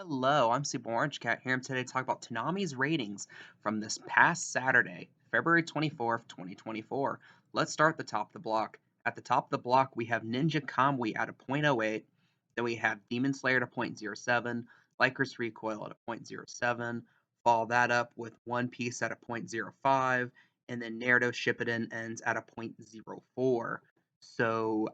Hello, I'm Super Orange Cat here, and today to talk about Toonami's ratings from this past Saturday, February 24th, 2024. Let's start at the top of the block. At the top of the block, we have Ninja Kamui at a point oh 0.08, then we have Demon Slayer at a point zero 0.07, Lycoris Recoil at a point zero 0.07, follow that up with One Piece at a point zero 0.05, and then Naruto Shippuden ends at a point zero 0.04. So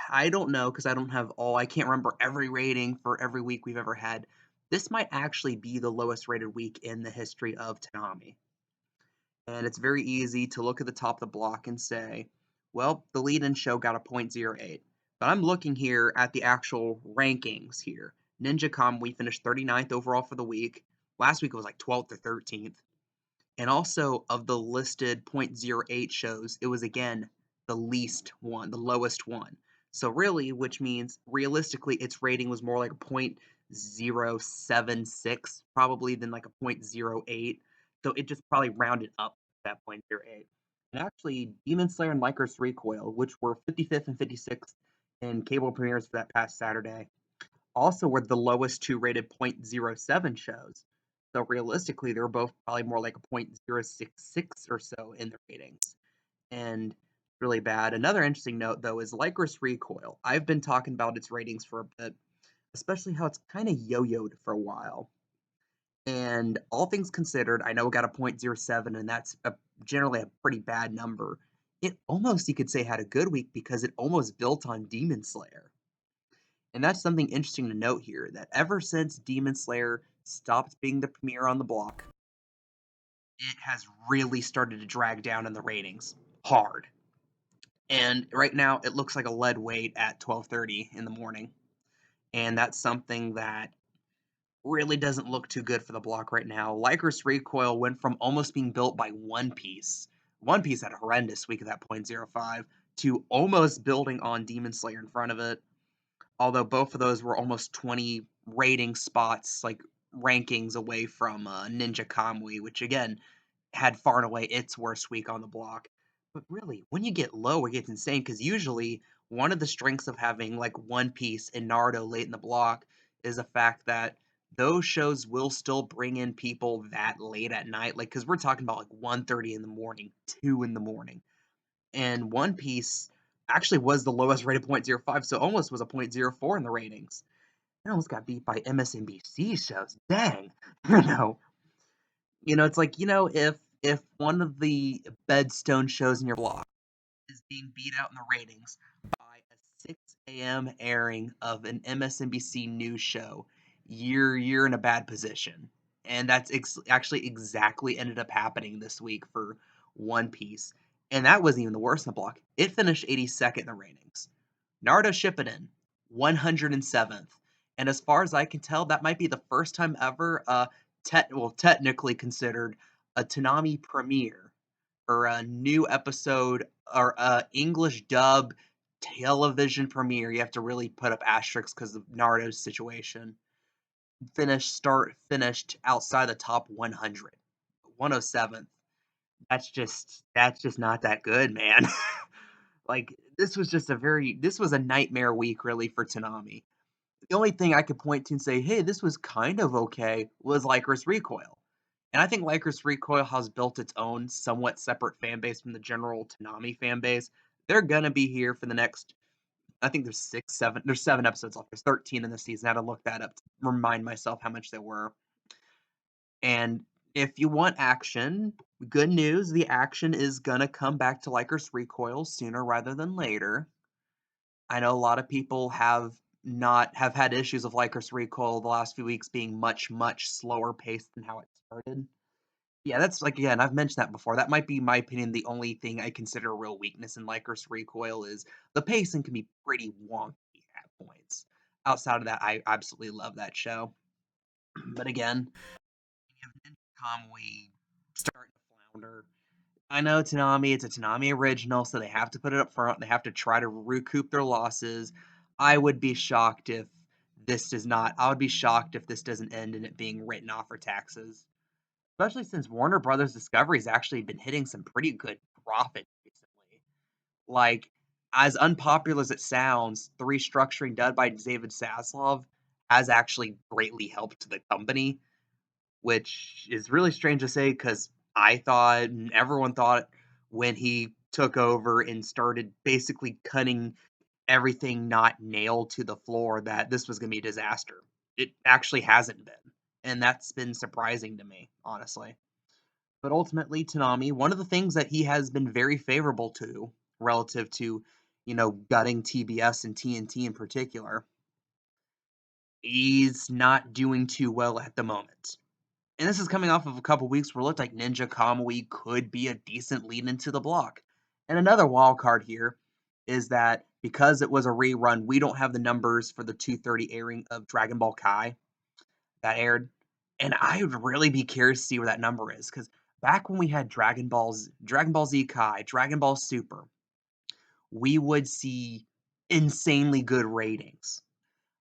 I don't know because I can't remember every rating for every week we've ever had. This might actually be the lowest rated week in the history of Toonami. And it's very easy to look at the top of the block and say, well, the lead in show got a point zero 0.08. But I'm looking here at the actual rankings here. Ninja Kamui finished 39th overall for the week. Last week it was like 12th or 13th. And also, of the listed point zero 0.08 shows, it was again the least one, the lowest one. So really, which means realistically, its rating was more like a point zero 0.076 probably than like a point zero 0.08. So it just probably rounded up that point zero 0.08. And actually, Demon Slayer and Lycoris Recoil, which were 55th and 56th in cable premieres for that past Saturday, also were the lowest two rated point zero 0.07 shows. So realistically, they're both probably more like a point zero 0.066 or so in their ratings. And really bad. Another interesting note, though, is Lycris Recoil. I've been talking about its ratings for a bit, especially how it's kind of yo-yoed for a while. And all things considered, I know it got a point zero 0.07, and that's generally a pretty bad number. It almost, you could say, had a good week because it almost built on Demon Slayer. And that's something interesting to note here, that ever since Demon Slayer stopped being the premiere on the block, it has really started to drag down in the ratings hard. And right now it looks like a lead weight at 12:30 in the morning. And that's something that really doesn't look too good for the block right now. Lycris Recoil went from almost being built by One Piece. One Piece had a horrendous week at that point zero 0.05 to almost building on Demon Slayer in front of it, although both of those were almost 20 rating spots, like rankings away from Ninja Kamui, which again had far and away its worst week on the block. But really, when you get low, it gets insane because usually one of the strengths of having like One Piece and Naruto late in the block is the fact that those shows will still bring in people that late at night. Like, because we're talking about like 1:30 in the morning, 2 in the morning, and One Piece actually was the lowest rated point zero 0.05, so almost was a point zero 0.04 in the ratings. It almost got beat by MSNBC shows. Dang, you know, it's like if one of the bedstone shows in your block is being beat out in the ratings by a 6 a.m. airing of an MSNBC news show, you're in a bad position, and that's actually exactly ended up happening this week for One Piece, and that wasn't even the worst in the block. It finished 82nd in the ratings. Naruto Shippuden, 107th, and as far as I can tell, that might be the first time ever, technically considered a Toonami premiere or a new episode or a English dub television premiere. You have to really put up asterisks because of Naruto's situation. Finished outside the top 100, 107th. That's just not that good, man. Like this was a nightmare week really for Toonami. The only thing I could point to and say, hey, this was kind of okay, was Lycris Recoil. And I think Lycris Recoil has built its own somewhat separate fan base from the general Toonami fan base. They're gonna be here for the next, I think there's 7 episodes left. There's 13 in the season. I had to look that up to remind myself how much there were. And if you want action, good news, the action is gonna come back to Lycris Recoil sooner rather than later. I know a lot of people have had issues of Lycris Recoil the last few weeks being much, much slower paced than how it started. Yeah, that's like again, I've mentioned that before. That might be, in my opinion, the only thing I consider a real weakness in Lycris Recoil is the pacing can be pretty wonky at points. Outside of that, I absolutely love that show. But again, you have Ninja Kamui starting to flounder. I know Toonami, it's a Toonami original, so they have to put it up front. They have to try to recoup their losses. I would be shocked if this does not. I would be shocked if this doesn't end in it being written off for taxes, especially since Warner Brothers Discovery's actually been hitting some pretty good profit recently. Like, as unpopular as it sounds, the restructuring done by David Zaslav has actually greatly helped the company, which is really strange to say because I thought and everyone thought when he took over and started basically cutting everything not nailed to the floor that this was gonna be a disaster. It actually hasn't been, and that's been surprising to me, honestly. But ultimately, Toonami, one of the things that he has been very favorable to relative to, gutting TBS and TNT in particular, he's not doing too well at the moment. And this is coming off of a couple weeks where it looked like Ninja Kamui could be a decent lead into the block. And another wild card here is that because it was a rerun, we don't have the numbers for the 2:30 airing of Dragon Ball Kai that aired. And I would really be curious to see where that number is because back when we had Dragon Ball Z Kai, Dragon Ball Super, we would see insanely good ratings.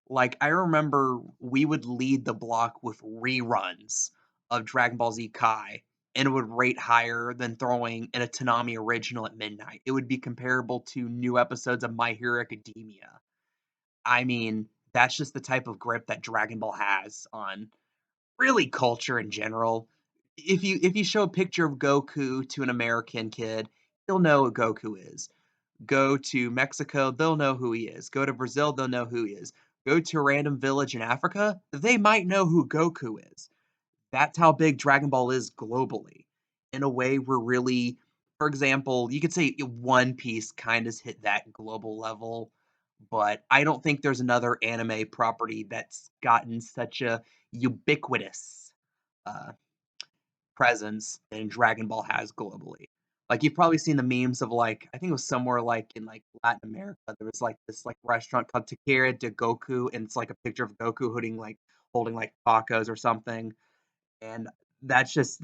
Like, I remember we would lead the block with reruns of Dragon Ball Z Kai, and it would rate higher than throwing in a Toonami original at midnight. It would be comparable to new episodes of My Hero Academia. I mean, that's just the type of grip that Dragon Ball has on really culture in general. If you show a picture of Goku to an American kid, he'll know what Goku is. Go to Mexico, they'll know who he is. Go to Brazil, they'll know who he is. Go to a random village in Africa, they might know who Goku is. That's how big Dragon Ball is globally. In a way, we're really, for example, you could say One Piece kind of hit that global level, but I don't think there's another anime property that's gotten such a ubiquitous uh, presence than Dragon Ball has globally. Like you've probably seen the memes of like I think it was somewhere like in like Latin America there was like this like restaurant called Taqueria de Goku and it's like a picture of Goku holding like tacos or something and that's just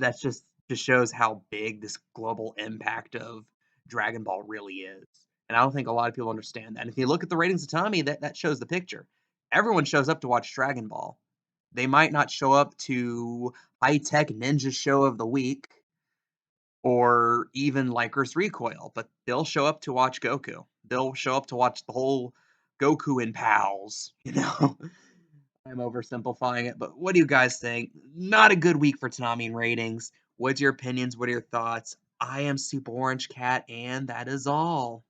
shows how big this global impact of Dragon Ball really is. And I don't think a lot of people understand that. And if you look at the ratings of Tommy, that shows the picture. Everyone shows up to watch Dragon Ball. They might not show up to High Tech Ninja Show of the Week or even Lycoris Recoil, but they'll show up to watch Goku. They'll show up to watch the whole Goku and pals, you know? I'm oversimplifying it, but what do you guys think? Not a good week for Toonami and ratings. What's your opinions? What are your thoughts? I am Super Orange Cat, and that is all.